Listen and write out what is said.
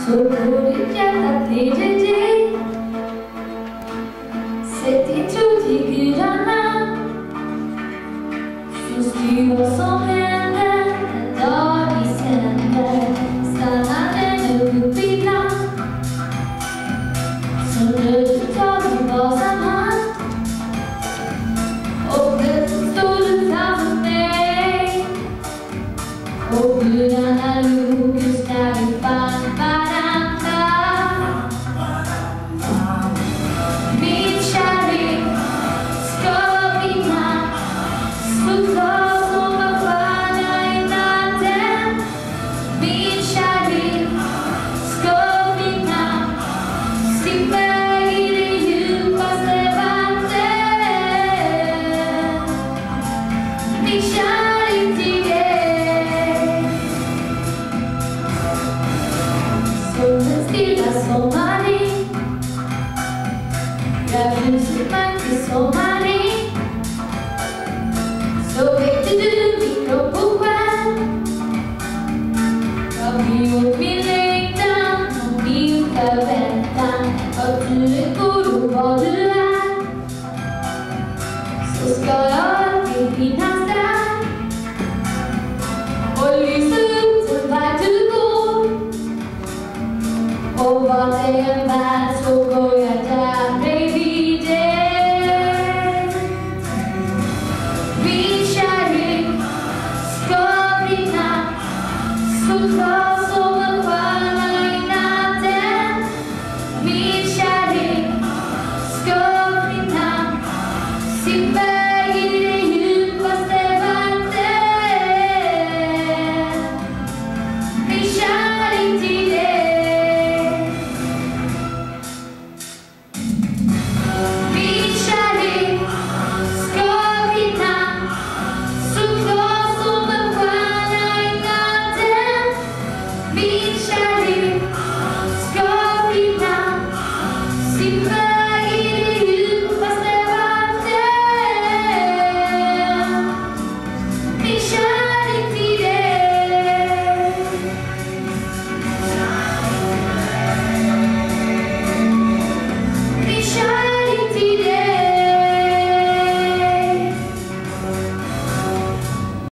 Så går ditt hjärta till dig. Sätt din tro till gudarna som styr vad som händer en dag i sänder. Stanna den upp ibland som nödigt tar din varsam hand och plötsligt står du framför mig och gudarna log just när vi fann varandra. Min kärlek ska vinna, så klar som en stjärna i natten. Min kärlek ska vinna, slippa i det djupaste vatten. Min kärlek till dig, som en stilla sommaring, där ljuset vacker sommaring, så väckte du min kropp och själ. Jag blir åt min längtan och min förväntan, att du är god och vad du är, så ska jag alltid finnas där och lysa upp den väg du går. Och vad det än är så går jag där bredvid dig. Min kärlek ska brinna, så klar